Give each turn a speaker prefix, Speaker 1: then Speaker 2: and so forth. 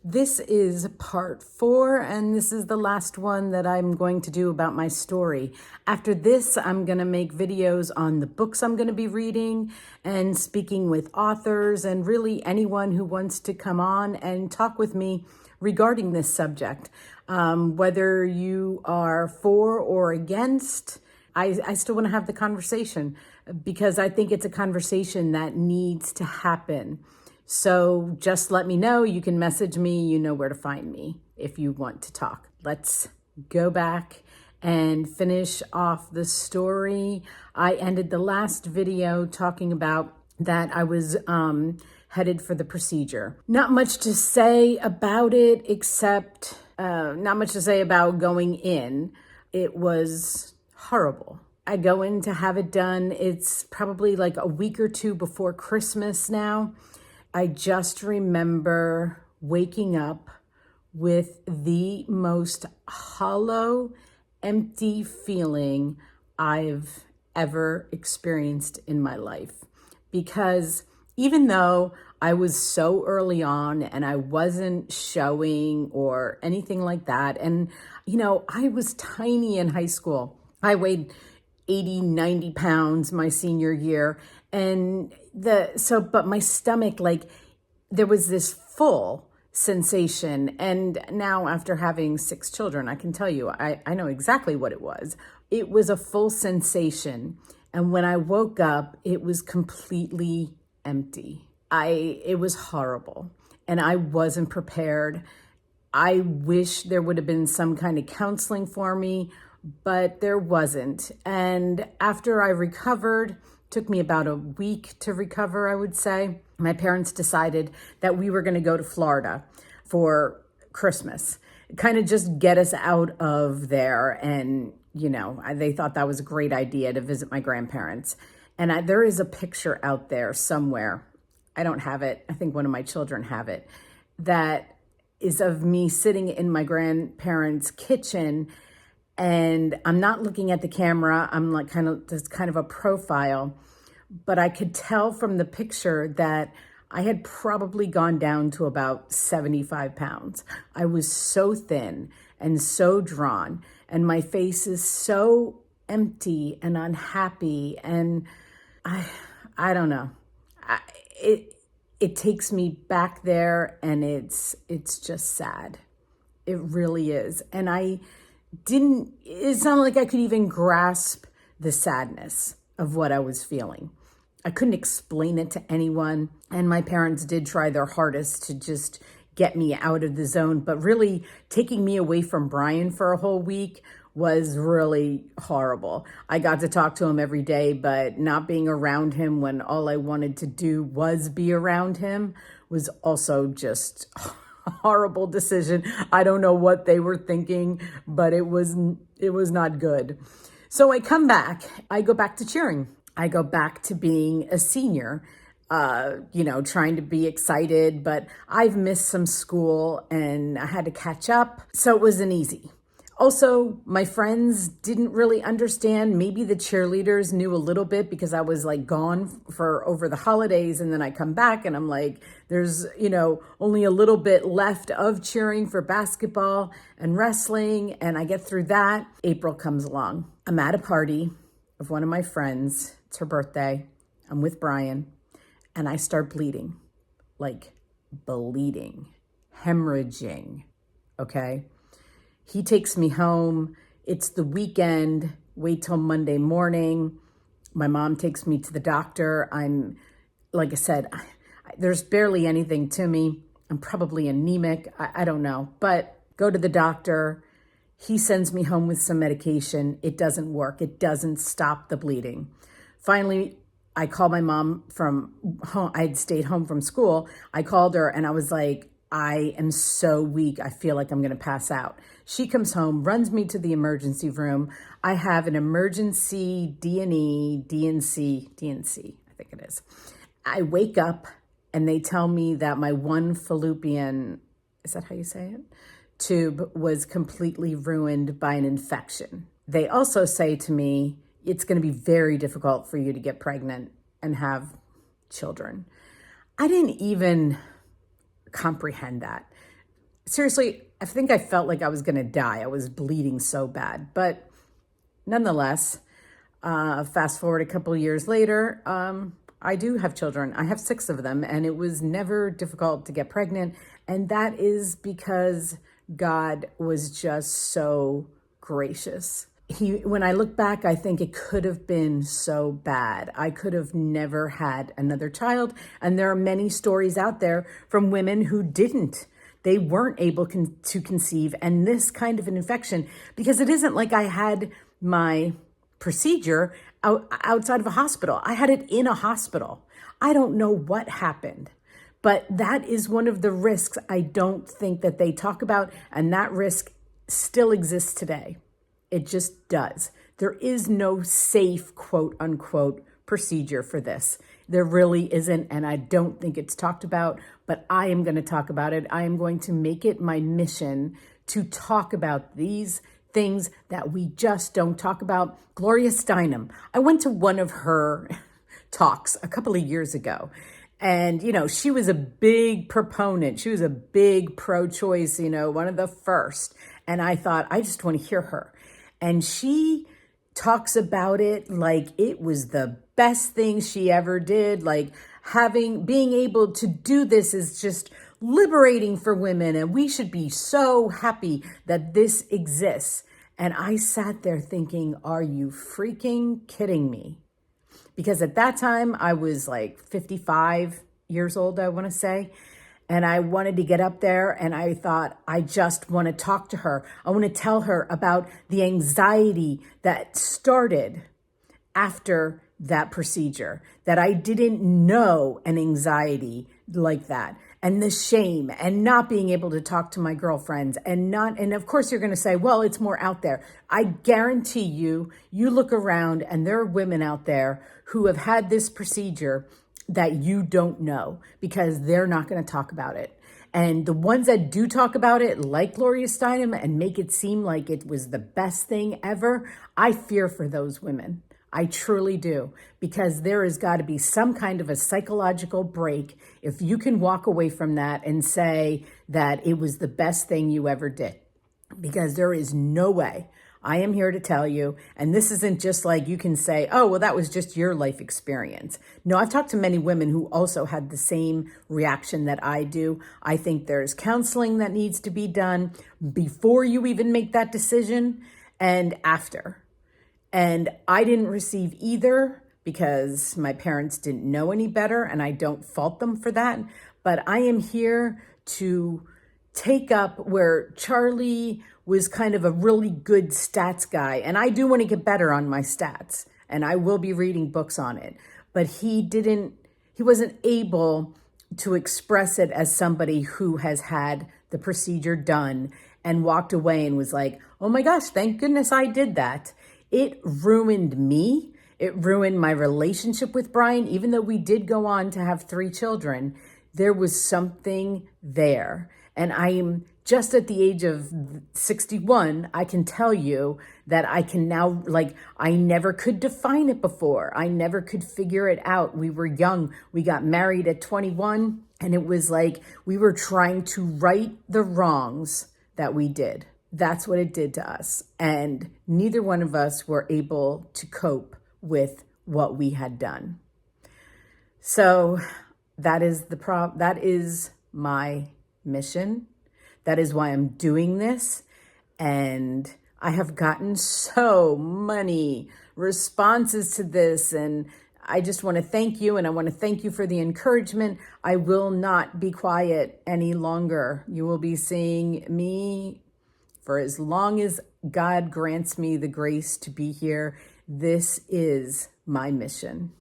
Speaker 1: This is part 4, and this is the last one that I'm going to do about my story. After this, I'm going to make videos on the books I'm going to be reading and speaking with authors and really anyone who wants to come on and talk with me regarding this subject. Whether you are for or against, I still want to have the conversation because I think it's a conversation that needs to happen. So just let me know. You can message me. You know where to find me if you want to talk. Let's go back and finish off the story. I ended the last video talking about that I was headed for the procedure. Not much to say about it except not much to say about going in. It was horrible. I go in to have it done. It's probably like a week or two before Christmas now. I just remember waking up with the most hollow, empty feeling I've ever experienced in my life. Because even though I was so early on and I wasn't showing or anything like that, and I was tiny in high school. I weighed 80, 90 pounds my senior year. But my stomach, there was this full sensation. And now after having 6 children, I can tell you, I know exactly what it was. It was a full sensation. And when I woke up, it was completely empty. It was horrible. And I wasn't prepared. I wish there would have been some kind of counseling for me, but there wasn't. And after I recovered, took me about a week to recover, I would say. My parents decided that we were going to go to Florida for Christmas, kind of just get us out of there. And, they thought that was a great idea to visit my grandparents. And there is a picture out there somewhere. I don't have it. I think one of my children have it. That is of me sitting in my grandparents' kitchen. And I'm not looking at the camera. I'm like kind of a profile. But I could tell from the picture that I had probably gone down to about 75 pounds. I was so thin and so drawn, and my face is so empty and unhappy. And I don't know. It takes me back there, and it's just sad. It really is. And it's not like I could even grasp the sadness of what I was feeling. I couldn't explain it to anyone. And my parents did try their hardest to just get me out of the zone. But really, taking me away from Brian for a whole week was really horrible. I got to talk to him every day, but not being around him when all I wanted to do was be around him was also just a horrible decision. I don't know what they were thinking, but it was not good. So I come back. I go back to cheering. I go back to being a senior, trying to be excited, but I've missed some school and I had to catch up. So it wasn't easy. Also, my friends didn't really understand. Maybe the cheerleaders knew a little bit because I was gone for over the holidays, and then I come back and I'm like, there's, only a little bit left of cheering for basketball and wrestling. And I get through that. April comes along. I'm at a party of one of my friends. It's her birthday. I'm with Brian, and I start bleeding, hemorrhaging. Okay. He takes me home. It's the weekend. Wait till Monday morning. My mom takes me to the doctor. Like I said, there's barely anything to me. I'm probably anemic. I don't know. But go to the doctor. He sends me home with some medication. It doesn't work. It doesn't stop the bleeding. Finally, I called my mom from home. I had stayed home from school. I called her and I was like, I am so weak. I feel like I'm going to pass out. She comes home, runs me to the emergency room. I have an emergency DNC, I think it is. I wake up and they tell me that my one fallopian, is that how you say it? Tube was completely ruined by an infection. They also say to me, it's going to be very difficult for you to get pregnant and have children. I didn't even comprehend that. seriously, I think I felt like I was going to die. I was bleeding so bad. But nonetheless, fast forward a couple years later, I do have children. I have 6 of them, and it was never difficult to get pregnant. And that is because God was just so gracious. When I look back, I think it could have been so bad. I could have never had another child. And there are many stories out there from women who didn't. They weren't able to conceive, and this kind of an infection, because it isn't like I had my procedure outside of a hospital. I had it in a hospital. I don't know what happened, but that is one of the risks I don't think that they talk about, and that risk still exists today. It just does. There is no safe, quote unquote, procedure for this. There really isn't, and I don't think it's talked about, but I am going to talk about it. I am going to make it my mission to talk about these things that we just don't talk about. Gloria Steinem, I went to one of her talks a couple of years ago, and, she was a big proponent. She was a big pro-choice, one of the first. And I thought, I just want to hear her. And she talks about it like it was the best thing she ever did. Like being able to do this is just liberating for women. And we should be so happy that this exists. And I sat there thinking, are you freaking kidding me? Because at that time I was like 55 years old, I want to say. And I wanted to get up there, and I thought, I just want to talk to her. I want to tell her about the anxiety that started after that procedure, that I didn't know an anxiety like that, and the shame, and not being able to talk to my girlfriends, and of course you're going to say, well, it's more out there. I guarantee you look around and there are women out there who have had this procedure that you don't know, because they're not going to talk about it. And the ones that do talk about it, like Gloria Steinem, and make it seem like it was the best thing ever, I fear for those women. I truly do, because there has got to be some kind of a psychological break if you can walk away from that and say that it was the best thing you ever did, because there is no way. I am here to tell you, and this isn't just like you can say, oh, well, that was just your life experience. No, I've talked to many women who also had the same reaction that I do. I think there's counseling that needs to be done before you even make that decision and after. And I didn't receive either because my parents didn't know any better, and I don't fault them for that. But I am here to take up where Charlie was kind of a really good stats guy. And I do want to get better on my stats, and I will be reading books on it. But he wasn't able to express it as somebody who has had the procedure done and walked away and was like, oh my gosh, thank goodness I did that. It ruined me. It ruined my relationship with Brian. Even though we did go on to have 3 children, there was something there. And I am just at the age of 61, I can tell you that I can now, I never could define it before. I never could figure it out. We were young. We got married at 21, and it was like we were trying to right the wrongs that we did. That's what it did to us. And neither one of us were able to cope with what we had done. So that is that is my mission. That is why I'm doing this. And I have gotten so many responses to this. And I just want to thank you. And I want to thank you for the encouragement. I will not be quiet any longer. You will be seeing me for as long as God grants me the grace to be here. This is my mission.